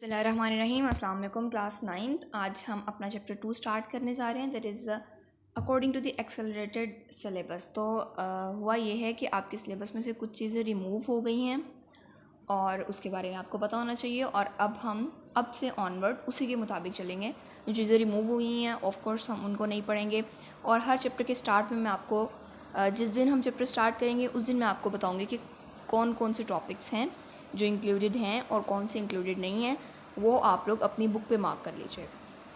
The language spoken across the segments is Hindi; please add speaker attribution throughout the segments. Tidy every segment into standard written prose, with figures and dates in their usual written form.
Speaker 1: बिस्मिल्लाहिर्रहमानिर्रहीम। अस्सलाम वालेकुम क्लास 9th। आज हम अपना चैप्टर 2 स्टार्ट करने जा रहे हैं, that is according to the accelerated syllabus. तो हुआ ये है कि आपके सिलेबस में से कुछ चीज़ें रिमूव हो गई हैं और उसके बारे में आपको पता होना चाहिए, और अब से ऑनवर्ड उसी के मुताबिक चलेंगे। जो चीज़ें रिमूव हुई हैं ऑफ कोर्स हम उनको नहीं पढ़ेंगे, और हर चैप्टर के स्टार्ट में मैं आपको जिस दिन हम चैप्टर स्टार्ट करेंगे उस दिन मैं आपको बताऊँगी कि कौन कौन से टॉपिक्स हैं जो इंक्लूडेड हैं और कौन से इंक्लूडेड नहीं हैं। वो आप लोग अपनी बुक पे मार्क कर लीजिए,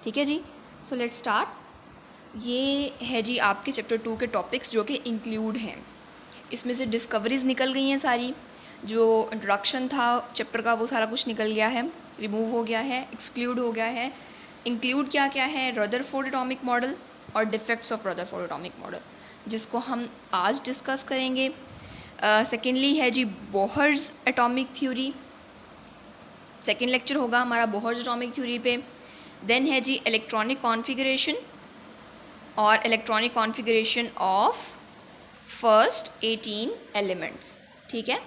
Speaker 1: ठीक है जी। So let's start. ये है जी आपके चैप्टर 2 के टॉपिक्स जो कि इंक्लूड हैं। इसमें से डिस्कवरीज निकल गई हैं सारी, जो इंट्रोडक्शन था चैप्टर का वो सारा कुछ निकल गया है, रिमूव हो गया है, एक्सक्लूड हो गया है। इंक्लूड क्या क्या है? रदरफोर्ड एटॉमिक मॉडल और defects of Rutherford atomic model, जिसको हम आज डिस्कस करेंगे। सेकेंडली है जी Bohr's atomic theory, second lecture होगा हमारा बोहर्स एटॉमिक थ्योरी पे। देन है जी इलेक्ट्रॉनिक कॉन्फ़िगरेशन और electronic configuration of first 18 elements, ठीक है।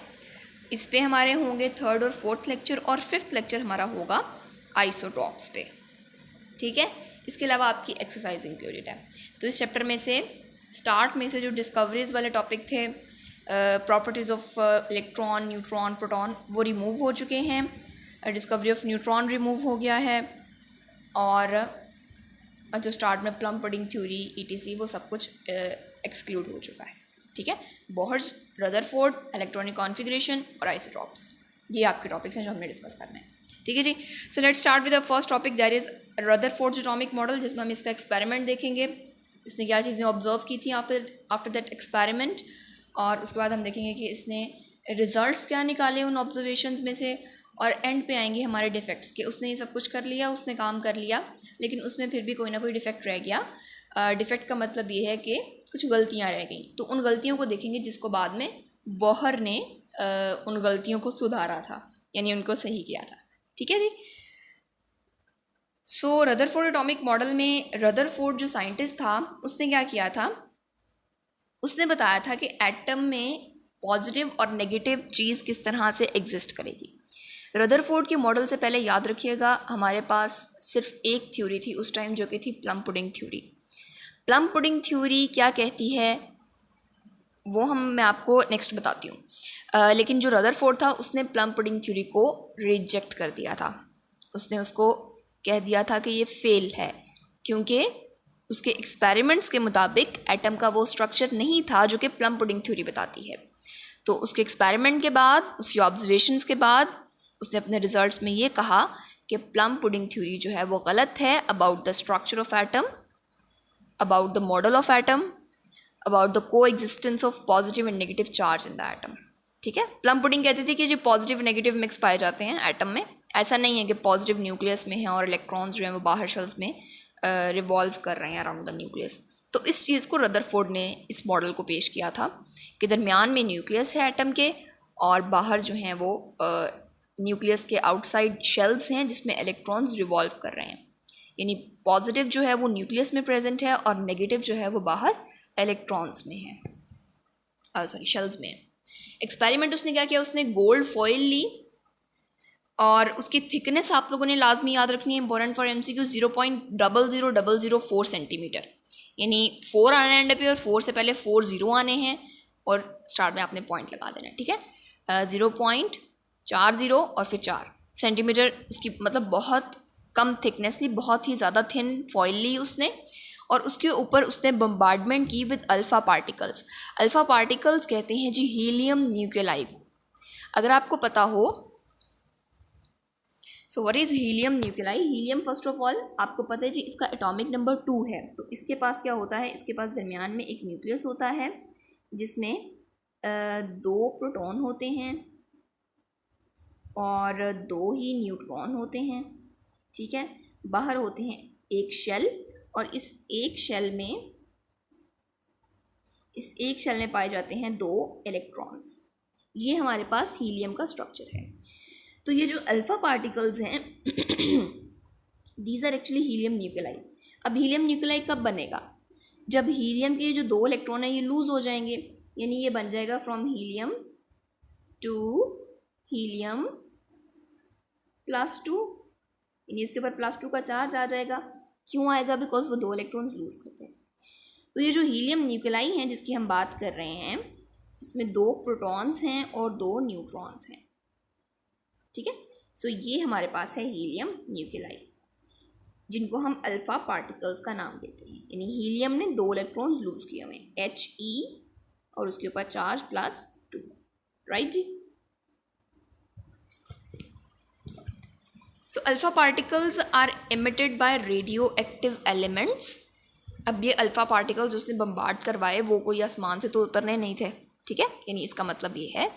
Speaker 1: इस पे हमारे होंगे थर्ड और फोर्थ लेक्चर, और फिफ्थ लेक्चर हमारा होगा आइसोटॉप्स पे, ठीक है। इसके अलावा आपकी एक्सरसाइज इंक्लूडेड है। तो इस चैप्टर में से स्टार्ट में से जो डिस्कवरीज वाले टॉपिक थे, properties of electron, neutron, proton, वो रिमूव हो चुके हैं। डिस्कवरी ऑफ न्यूट्रॉन रिमूव हो गया है, और जो स्टार्ट में प्लम पुडिंग थ्योरी ETC वो सब कुछ एक्सक्लूड हो चुका है, ठीक है। बोहर्स, रदरफोर्ड, इलेक्ट्रॉनिक कॉन्फ़िगरेशन और आइसोटॉप्स, ये आपके टॉपिक्स हैं जो हमने डिस्कस करने हैं, ठीक है जी। So let's start with the first topic, that is Rutherford's atomic model, जिसमें हम इसका एक्सपेरिमेंट देखेंगे, इसने क्या चीज़ें ऑब्जर्व की थी आफ्टर दैट एक्सपेरिमेंट, और उसके बाद हम देखेंगे कि इसने रिजल्ट्स क्या निकाले उन ऑब्जर्वेशंस में से, और एंड पे आएंगे हमारे डिफेक्ट्स के। उसने ये सब कुछ कर लिया, उसने काम कर लिया, लेकिन उसमें फिर भी कोई ना कोई डिफेक्ट रह गया। डिफेक्ट का मतलब ये है कि कुछ गलतियाँ रह गई, तो उन गलतियों को देखेंगे जिसको बाद में बोहर ने उन गलतियों को सुधारा था, यानी उनको सही किया था, ठीक है जी। सो रदरफोर्ड एटॉमिक मॉडल में रदरफोर्ड जो साइंटिस्ट था उसने क्या किया था, उसने बताया था कि एटम में पॉजिटिव और नेगेटिव चीज़ किस तरह से एग्जिस्ट करेगी। रदरफोर्ड के मॉडल से पहले याद रखिएगा हमारे पास सिर्फ एक थ्योरी थी उस टाइम, जो कि थी plum pudding theory. Plum pudding theory क्या कहती है वो मैं आपको नेक्स्ट बताती हूँ। लेकिन जो रदरफोर्ड था उसने प्लम पुडिंग थ्योरी को रिजेक्ट कर दिया था। उसने उसको कह दिया था कि ये फेल है, क्योंकि उसके एक्सपेरिमेंट्स के मुताबिक एटम का वो स्ट्रक्चर नहीं था जो कि प्लम पुडिंग थ्योरी बताती है। तो उसके एक्सपेरिमेंट के बाद, उसकी ऑब्जर्वेशंस के बाद उसने अपने रिजल्ट्स में ये कहा कि प्लम पुडिंग थ्योरी जो है वो गलत है about the structure of atom, about the model of atom, about the coexistence of positive and negative charge in the atom, ठीक है। प्लम पुडिंग कहती थी कि जो पॉजिटिव नेगेटिव मिक्स पाए जाते हैं एटम में, ऐसा नहीं है कि पॉजिटिव न्यूक्लियस में है और इलेक्ट्रॉन्स जो हैं वो बाहर शेल्स में रिवॉल्व कर रहे हैं अराउंड द न्यूक्लियस। तो इस चीज़ को रदरफोर्ड ने इस मॉडल को पेश किया था कि दरमियान में न्यूक्लियस है एटम के, और बाहर जो हैं वो न्यूक्लियस के आउटसाइड शेल्स हैं जिसमें इलेक्ट्रॉन्स रिवॉल्व कर रहे हैं, यानी पॉजिटिव जो है वो न्यूक्लियस में प्रेजेंट है और नेगेटिव जो है वो बाहर इलेक्ट्रॉन्स में है, शेल्स में है। एक्सपेरिमेंट उसने क्या किया, उसने गोल्ड फॉइल ली, और उसकी थिकनेस आप लोगों ने लाजमी याद रखनी है, इंपॉर्टेंट फॉर MCQ, 0.00004 सेंटीमीटर, यानी 4 आना एंड पे और 4 से पहले 4 0 आने हैं, और स्टार्ट में आपने पॉइंट लगा देना है, ठीक है। 0.40 और फिर 4 सेंटीमीटर, उसकी मतलब बहुत कम थिकनेस ली, बहुत ही ज़्यादा थिन फॉइल ली उसने, और उसके ऊपर उसने बम्बार्डमेंट की with alpha particles. Alpha particles कहते हैं जी हीलियम न्यूक्लियाई को। अगर आपको पता हो, so what is helium nuclei? Helium first of all आपको पता है जी इसका एटॉमिक नंबर 2 है। तो इसके पास क्या होता है, इसके पास दरमियान में एक न्यूक्लियस होता है जिसमें 2 प्रोटॉन होते हैं और 2 ही न्यूट्रॉन होते हैं, ठीक है। बाहर होते हैं एक शेल, और इस एक शेल में पाए जाते हैं 2 इलेक्ट्रॉन्स। ये हमारे पास हीलियम का स्ट्रक्चर है। तो ये जो अल्फ़ा पार्टिकल्स हैं these are actually helium nuclei. अब हीलियम न्यूक्लियाई कब बनेगा? जब हीलियम के जो 2 इलेक्ट्रॉन हैं ये लूज हो जाएंगे, यानी ये बन जाएगा फ्रॉम हीलियम टू हीलियम +2, यानी उसके ऊपर +2 का चार्ज आ जाएगा। क्यों आएगा? बिकॉज वो 2 इलेक्ट्रॉन्स लूज करते हैं। तो ये जो हीलियम न्यूक्लियाई हैं जिसकी हम बात कर रहे हैं, इसमें 2 प्रोटॉन्स हैं और 2 न्यूट्रॉन्स हैं। ठीक है, सो ये हमारे पास है हीलियम न्यूक्लियाई, जिनको हम अल्फा पार्टिकल्स का नाम देते हैं। यानी हीलियम ने 2 इलेक्ट्रॉन्स लूज किए हुए हैं, He और उसके ऊपर चार्ज +2, राइट जी। So alpha particles are emitted by radioactive elements. अब ये अल्फा पार्टिकल्स उसने बम्बार्ड करवाए वो कोई आसमान से तो उतरने नहीं थे, ठीक है। यानी इसका मतलब ये है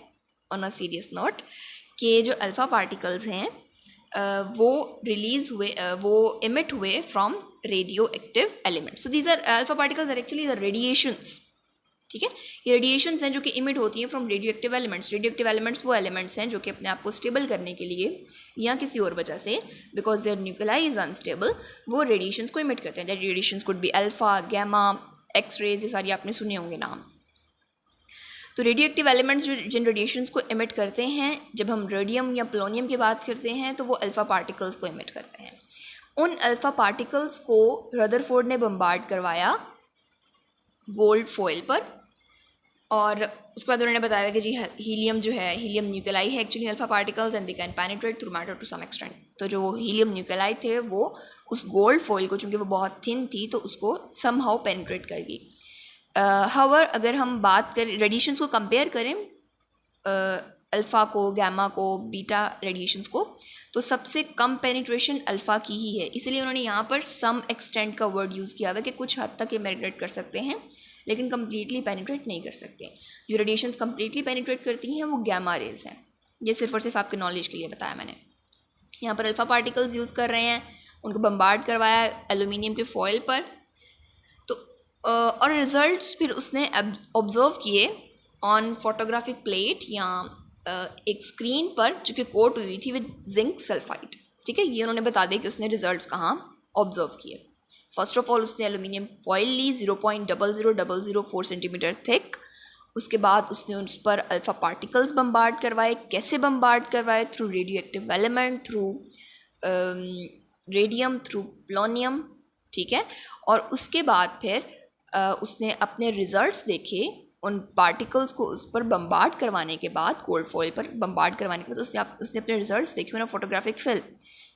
Speaker 1: ऑन अ सीरियस नोट कि जो अल्फा पार्टिकल्स हैं वो रिलीज हुए, वो एमिट हुए from radioactive elements. So these are alpha particles are actually the radiations, ठीक है। ये रेडिएशंस हैं जो कि इमिट होती हैं from radioactive elements. Radio active elements वो एलिमेंट्स हैं जो कि अपने आप को स्टेबल करने के लिए या किसी और वजह से, because their nuclei is unstable, वो रेडिएशंस को इमिट करते हैं। That radiations could be alpha, gamma, X rays, ये सारी आपने सुने होंगे नाम। तो रेडियो एक्टिव एलिमेंट्स जो जिन रेडिएशंस को इमिट करते हैं, जब हम रेडियम या पोलोनियम की बात करते हैं तो वो अल्फा पार्टिकल्स को इमिट करते हैं। उन अल्फा पार्टिकल्स को रदरफोर्ड ने बम्बार्ड करवाया गोल्ड फॉइल पर, और उसके बाद उन्होंने बताया कि जी हीलियम जो है, हीलियम न्यूक्लियाई है actually alpha particles and they can penetrate through matter to some extent. तो जो हीलियम न्यूक्लियाई थे वो उस गोल्ड फॉइल को, चूँकि वो बहुत थिन थी, तो उसको समहाउ पेनिट्रेट कर गई। हाउएवर अगर हम बात करें रेडिएशंस को कंपेयर करें अल्फ़ा को, गैमा को, बीटा रेडिएशंस को, तो सबसे कम पेनिट्रेशन अल्फ़ा की ही है। इसलिए उन्होंने यहाँ पर सम एक्सटेंट का वर्ड यूज़ किया हुआ है कि कुछ हद तक ये पेनिट्रेट कर सकते हैं लेकिन कम्प्लीटली पेनिट्रेट नहीं कर सकते। जो रेडिएशंस कम्प्लीटली पेनिट्रेट करती हैं वो गैमा रेज हैं। ये सिर्फ और सिर्फ आपके नॉलेज के लिए बताया मैंने। यहाँ पर अल्फ़ा पार्टिकल्स यूज़ कर रहे हैं, उनको बम्बार्ड करवाया एल्यूमिनियम के फॉइल पर, तो और रिजल्ट्स फिर उसने ऑब्जर्व किए ऑन फोटोग्राफिक प्लेट या एक स्क्रीन पर जो कि कोट हुई थी विद जिंक सल्फाइड, ठीक है। ये उन्होंने बता दिया कि उसने रिजल्ट्स कहाँ ऑब्जर्व किए। फर्स्ट ऑफ ऑल उसने एल्यूमिनियम फॉइल ली 0.00004 सेंटीमीटर थिक। उसके बाद उसने उस पर अल्फ़ा पार्टिकल्स बम्बार्ड करवाए। कैसे बम्बार्ड करवाए? Through radio active element, through radium, through polonium, ठीक है। और उसके बाद फिर उसने अपने रिजल्ट्स देखे उन पार्टिकल्स को उस पर बम्बार्ड करवाने के बाद, गोल्ड फॉइल पर बम्बार्ड करवाने के बाद उसने अपने रिजल्ट्स देखे ना फोटोग्राफिक फिल्म,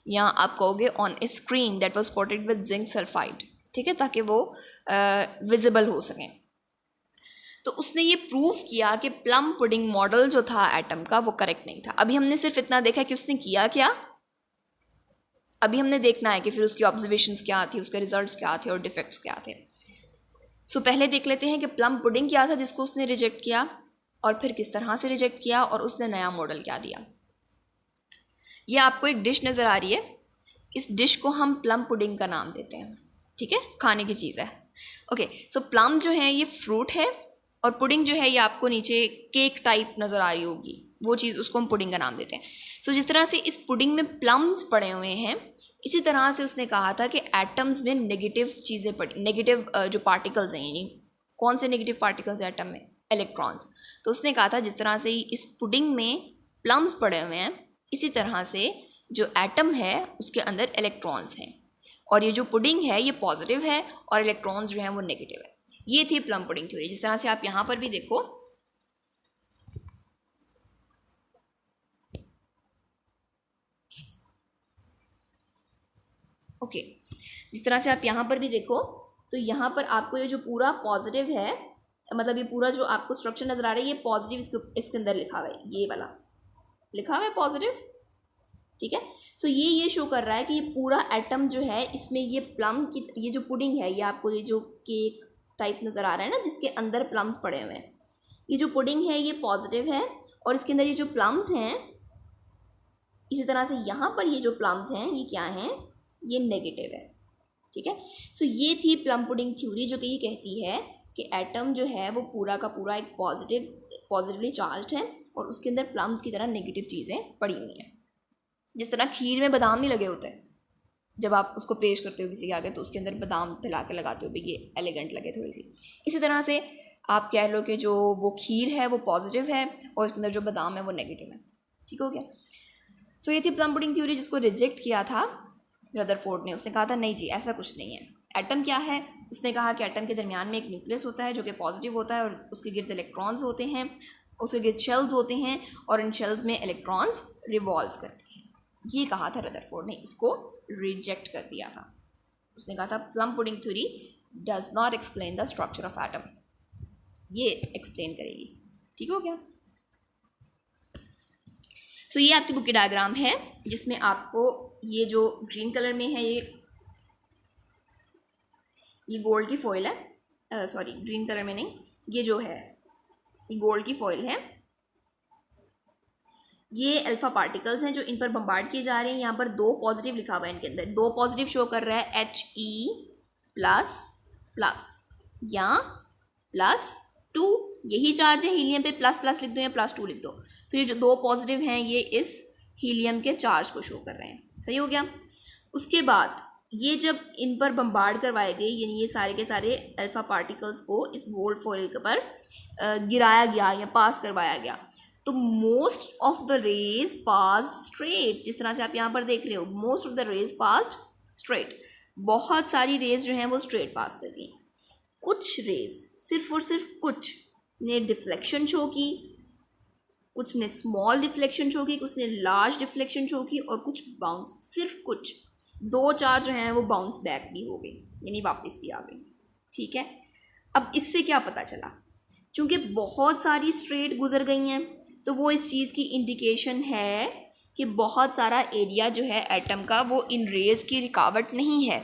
Speaker 1: या आप कहोगे on A screen that was coated with zinc sulphide, ठीक है, ताकि वो विजिबल हो सकें। तो उसने ये प्रूव किया कि प्लम पुडिंग मॉडल जो था एटम का वो करेक्ट नहीं था। अभी हमने सिर्फ इतना देखा कि उसने किया क्या, अभी हमने देखना है कि फिर उसकी ऑब्जर्वेशंस क्या थी, उसके रिजल्ट्स क्या थे और डिफेक्ट्स क्या थे। सो पहले देख लेते हैं कि प्लम पुडिंग क्या था जिसको उसने रिजेक्ट किया, और फिर किस तरह से रिजेक्ट किया, और उसने नया मॉडल क्या दिया। ये आपको एक डिश नज़र आ रही है, इस डिश को हम प्लम पुडिंग का नाम देते हैं, ठीक है, खाने की चीज़ है। ओके, सो प्लम जो है ये फ्रूट है, और पुडिंग जो है ये आपको नीचे केक टाइप नज़र आ रही होगी, वो चीज़, उसको हम पुडिंग का नाम देते हैं। सो जिस तरह से इस पुडिंग में प्लम्स पड़े हुए हैं, इसी तरह से उसने कहा था कि एटम्स में नेगेटिव चीज़ें पड़ी, नेगेटिव जो पार्टिकल्स हैं, यानी कौन से नेगेटिव पार्टिकल्स हैं एटम में? इलेक्ट्रॉन्स। तो उसने कहा था जिस तरह से इस पुडिंग में प्लम्स पड़े हुए हैं, इसी तरह से जो एटम है उसके अंदर इलेक्ट्रॉन्स हैं, और ये जो पुडिंग है ये पॉजिटिव है और इलेक्ट्रॉन्स जो हैं वो नेगेटिव है। ये थी प्लम पुडिंग थ्योरी। जिस तरह से आप यहाँ पर भी देखो, ओके, जिस तरह से आप यहाँ पर भी देखो, तो यहाँ पर आपको ये जो पूरा पॉजिटिव है, मतलब ये पूरा जो आपको स्ट्रक्चर नज़र आ रहा है ये पॉजिटिव इसके अंदर लिखा हुआ है, ये वाला लिखा हुआ है पॉजिटिव, ठीक है। सो ये शो कर रहा है कि ये पूरा एटम जो है इसमें ये प्लम की, ये जो पुडिंग है, ये आपको ये जो केक टाइप नज़र आ रहा है ना जिसके अंदर प्लम्स पड़े हुए हैं, ये जो पुडिंग है ये पॉजिटिव है, और इसके अंदर ये जो प्लम्स हैं, इसी तरह से यहाँ पर ये जो प्लम्स हैं ये क्या हैं? ये नेगेटिव है, ठीक है। सो ये थी प्लम पुडिंग थ्योरी, जो कि ये कहती है कि एटम जो है वो पूरा का पूरा एक पॉजिटिवली चार्ज्ड है, और उसके अंदर प्लम्स की तरह नेगेटिव चीज़ें पड़ी हुई हैं। जिस तरह खीर में बादाम नहीं लगे होते, जब आप उसको पेश करते हो किसी के आगे तो उसके अंदर बादाम फैला के लगाते हो, भाई ये एलिगेंट लगे थोड़ी सी, इसी तरह से आप कह लो कि जो वो खीर है वो पॉजिटिव है और उसके अंदर जो बादाम है वो नेगेटिव है, ठीक हो गया। सो ये थी प्लम पुडिंग थ्योरी जिसको रिजेक्ट किया था रदरफोर्ड ने। उसने कहा था नहीं जी ऐसा कुछ नहीं है। एटम क्या है? उसने कहा कि एटम के दरमियान में एक न्यूक्लियस होता है जो कि पॉजिटिव होता है और उसके गिर्द इलेक्ट्रॉन्स होते हैं, उसके गिर्द शेल्स होते हैं और इन शेल्स में इलेक्ट्रॉन्स रिवॉल्व करते हैं। ये कहा था रदरफोर्ड ने, इसको रिजेक्ट कर दिया था। उसने कहा था plum pudding theory does not explain the structure of atom, ये एक्सप्लेन करेगी। ठीक हो गया? सो ये आपकी बुक की डायग्राम है जिसमें आपको ये जो ग्रीन कलर में है ये गोल्ड की फॉइल है, सॉरी ग्रीन कलर में नहीं, ये जो है ये गोल्ड की फॉइल है। ये अल्फा पार्टिकल्स हैं जो इन पर बम्बार्ड किए जा रहे हैं। यहाँ पर 2 पॉजिटिव लिखा हुआ है, इनके अंदर 2 पॉजिटिव शो कर रहा है, He++ या +2, यही चार्ज है हीलियम पे, ++ लिख दो या +2 लिख दो। तो ये जो 2 पॉजिटिव हैं ये इस हीलियम के चार्ज को शो कर रहे हैं। सही हो गया? उसके बाद ये जब इन पर बम्बार्ड करवाए गए, यानी ये सारे के सारे अल्फा पार्टिकल्स को इस गोल्ड फॉइल पर गिराया गया या पास करवाया गया, तो most of the rays passed straight. जिस तरह से आप यहाँ पर देख रहे हो, most of the rays passed straight, बहुत सारी रेज जो हैं वो स्ट्रेट पास कर गई। कुछ रेज, सिर्फ और सिर्फ कुछ ने डिफ्लेक्शन शो की, कुछ ने स्मॉल डिफ्लेक्शन शो की, कुछ ने लार्ज डिफ्लेक्शन शो की और कुछ बाउंस, सिर्फ कुछ 2-4 जो हैं वो बाउंस बैक भी हो गई, यानी वापस भी आ गई। ठीक है? अब इससे क्या पता चला? चूँकि बहुत सारी स्ट्रेट गुजर गई हैं तो वो इस चीज़ की इंडिकेशन है कि बहुत सारा एरिया जो है एटम का वो इन रेज की रुकावट नहीं है।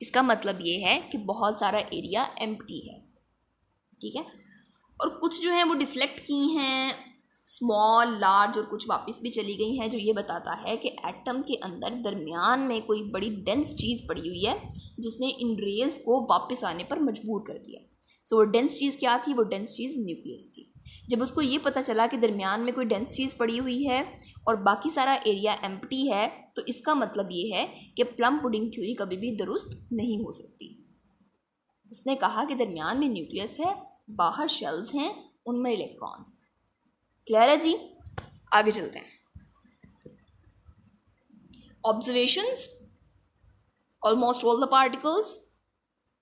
Speaker 1: इसका मतलब ये है कि बहुत सारा एरिया एम्प्टी है। ठीक है? और कुछ जो है वो डिफ्लेक्ट की हैं, स्मॉल, लार्ज, और कुछ वापस भी चली गई हैं, जो ये बताता है कि एटम के अंदर दरमियान में कोई बड़ी डेंस चीज़ पड़ी हुई है जिसने इन रेज को वापस आने पर मजबूर कर दिया। सो वो डेंस चीज़ क्या थी? वो डेंस चीज़ न्यूक्लियस थी। जब उसको ये पता चला कि दरमियान में कोई डेंस चीज़ पड़ी हुई है और बाकी सारा एरिया एम्प्टी है, तो इसका मतलब ये है कि प्लम पुडिंग थ्योरी कभी भी दुरुस्त नहीं हो सकती। उसने कहा कि दरमियान में न्यूक्लियस है, बाहर शेल्स हैं, उनमें इलेक्ट्रॉन्स। क्लियर है जी? आगे चलते हैं। Observations, almost all the particles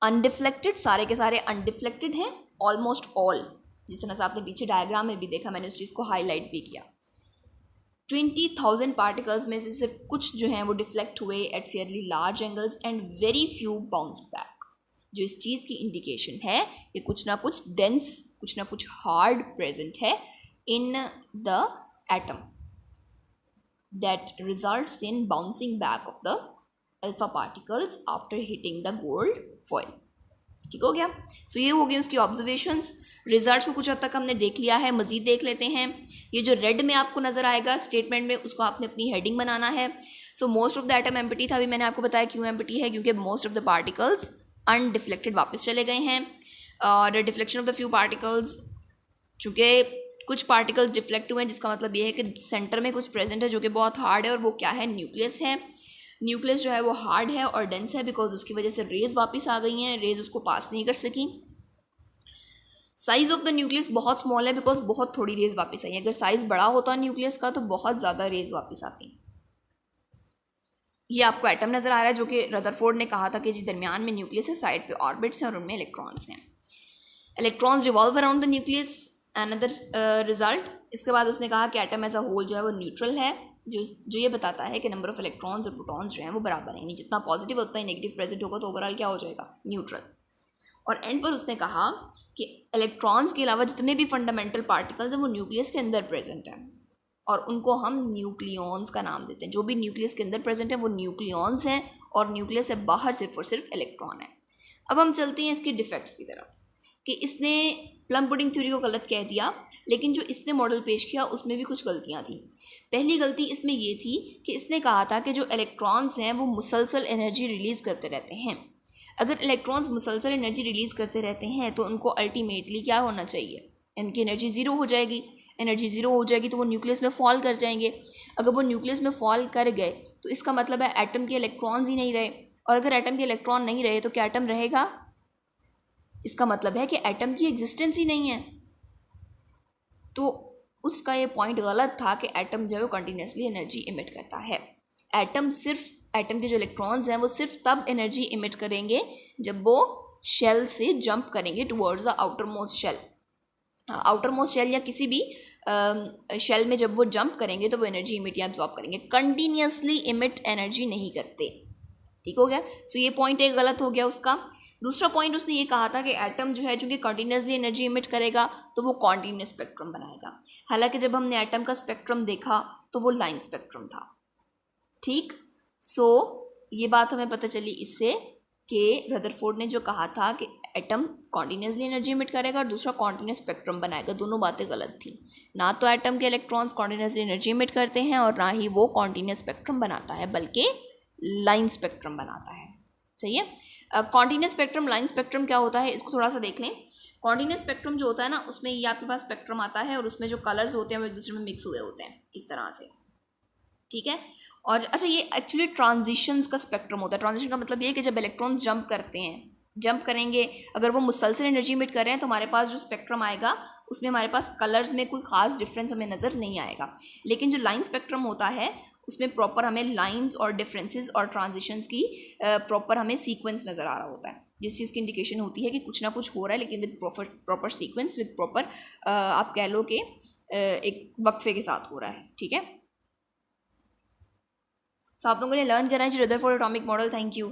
Speaker 1: undeflected, सारे के सारे अनडिफ्लेक्टेड हैं, ऑलमोस्ट ऑल। जिस तरह से आपने पीछे डायग्राम में भी देखा, मैंने उस चीज़ को हाईलाइट भी किया। 20,000 पार्टिकल्स में से सिर्फ कुछ जो हैं वो डिफ्लेक्ट हुए at fairly large angles and very few bounce back, जो इस चीज़ की इंडिकेशन है कि कुछ ना कुछ डेंस, कुछ ना कुछ हार्ड प्रेजेंट है in the atom that results in bouncing back of the alpha particles after hitting the gold foil. ठीक हो गया? सो ये हो गई उसकी ऑब्जर्वेशंस। रिजल्ट्स को कुछ हद तक हमने देख लिया है, मज़ीद देख लेते हैं। ये जो रेड में आपको नज़र आएगा स्टेटमेंट में, उसको आपने अपनी हेडिंग बनाना है। So most of the atom empty था, अभी मैंने आपको बताया क्यों एम्प्टी है, क्योंकि most of the particles undeflected वापस चले गए हैं। और deflection of the few particles, चूँकि कुछ पार्टिकल्स डिफ्लेक्ट हुए हैं, जिसका मतलब ये है कि सेंटर में कुछ प्रेजेंट है जो कि बहुत हार्ड है, और वो क्या है? न्यूक्लियस है। न्यूक्लियस जो है वो हार्ड है और डेंस है, बिकॉज उसकी वजह से रेज वापस आ गई हैं, रेज उसको पास नहीं कर सकी। साइज ऑफ द न्यूक्लियस बहुत स्मॉल है, बिकॉज बहुत थोड़ी रेज वापस आई है। अगर साइज बड़ा होता न्यूक्लियस का तो बहुत ज़्यादा रेज वापस आती। ये आपको एटम नज़र आ रहा है जो कि रदरफोर्ड ने कहा था कि जी दरमियान में न्यूक्लियस है, साइड पे ऑर्बिट्स हैं और उनमें इलेक्ट्रॉन्स हैं। Electrons revolve around the nucleus, another result. इसके बाद उसने कहा कि एटम एज अ होल जो है वो न्यूट्रल है, जो ये बताता है कि नंबर ऑफ इलेक्ट्रॉन्स और प्रोटॉन्स जो हैं वो बराबर हैं, यानी जितना पॉजिटिव होता है नेगेटिव प्रेजेंट होगा तो ओवरऑल क्या हो जाएगा? न्यूट्रल। और एंड पर उसने कहा कि इलेक्ट्रॉन्स के अलावा जितने भी फंडामेंटल पार्टिकल्स हैं वो न्यूक्लियस के अंदर प्रेजेंट हैं और उनको हम न्यूक्लियॉन्स का नाम देते हैं। जो भी न्यूक्लियस के अंदर प्रेजेंट है वो न्यूक्लियॉन्स हैं और न्यूक्लियस से बाहर सिर्फ और सिर्फ इलेक्ट्रॉन है। अब हम चलते हैं इसके डिफेक्ट्स की तरफ कि इसने प्लम पुडिंग थ्योरी को गलत कह दिया, लेकिन जो इसने मॉडल पेश किया उसमें भी कुछ गलतियां थी। पहली गलती इसमें ये थी कि इसने कहा था कि जो इलेक्ट्रॉन्स हैं वो मुसलसल एनर्जी रिलीज़ करते रहते हैं। अगर इलेक्ट्रॉन्स मुसलसल एनर्जी रिलीज़ करते रहते हैं तो उनको अल्टीमेटली क्या होना चाहिए? इनकी एनर्जी ज़ीरो हो जाएगी। एनर्जी ज़ीरो हो जाएगी तो वो न्यूक्लियस में फॉल कर जाएंगे। अगर वो न्यूक्लियस में फॉल कर गए तो इसका मतलब है एटम के इलेक्ट्रॉन्स ही नहीं रहे, और अगर एटम के इलेक्ट्रॉन नहीं रहे तो क्या एटम रहेगा? इसका मतलब है कि एटम की एग्जिस्टेंस ही नहीं है। तो उसका ये पॉइंट गलत था कि एटम जो है वो कंटिन्यूसली एनर्जी इमिट करता है। एटम के जो इलेक्ट्रॉन्स हैं वो सिर्फ तब एनर्जी इमिट करेंगे जब वो शेल से जंप करेंगे towards the outermost shell. Outermost shell या किसी भी शेल में जब वो जंप करेंगे तो वो एनर्जी इमिट या एब्जॉर्ब करेंगे, कंटिन्यूसली इमिट एनर्जी नहीं करते। ठीक हो गया। सो ये पॉइंट एक गलत हो गया उसका। दूसरा पॉइंट उसने ये कहा था कि एटम जो है चूंकि कंटिन्यूसली एनर्जी इमिट करेगा तो वो कॉन्टिन्यूस स्पेक्ट्रम बनाएगा। हालांकि जब हमने एटम का स्पेक्ट्रम देखा तो वो लाइन स्पेक्ट्रम था। ठीक। सो ये बात हमें पता चली इससे कि रदरफोर्ड ने जो कहा था कि एटम कॉन्टिन्यूसली एनर्जी इमिट करेगा और दूसरा कॉन्टिन्यूस स्पेक्ट्रम बनाएगा, दोनों बातें गलत थी। ना तो एटम के इलेक्ट्रॉन्स कॉन्टिन्यूसली एनर्जी इमिट करते हैं और ना ही वो कॉन्टिन्यूस स्पेक्ट्रम बनाता है, बल्कि लाइन स्पेक्ट्रम बनाता है। सही है। कॉन्टिन्यूस स्पेक्ट्रम, लाइन स्पेक्ट्रम क्या होता है इसको थोड़ा सा देख लें। कॉन्टिन्यूस स्पेक्ट्रम जो होता है ना, उसमें ये आपके पास स्पेक्ट्रम आता है और उसमें जो कलर्स होते हैं वो एक दूसरे में मिक्स हुए होते हैं इस तरह से। ठीक है। और अच्छा, ये एक्चुअली ट्रांजिशंस का स्पेक्ट्रम होता है। ट्रांजिशन का मतलब ये है कि जब इलेक्ट्रॉन्स जंप करते हैं, जंप करेंगे, अगर वो मुसलसल एनर्जी इमिट कर रहे हैं तो हमारे पास जो स्पेक्ट्रम आएगा उसमें हमारे पास कलर्स में कोई खास डिफरेंस हमें नज़र नहीं आएगा। लेकिन जो लाइन स्पेक्ट्रम होता है उसमें प्रॉपर हमें लाइंस और डिफरेंसेस और ट्रांजिशंस की प्रॉपर हमें सीक्वेंस नज़र आ रहा होता है, जिस चीज़ की इंडिकेशन होती है कि कुछ ना कुछ हो रहा है, लेकिन with proper sequence, with proper आप कह लो कि एक वक्फे के साथ हो रहा है। ठीक है। सो आप लोगों ने लर्न करना है Rutherford atomic model. Thank you.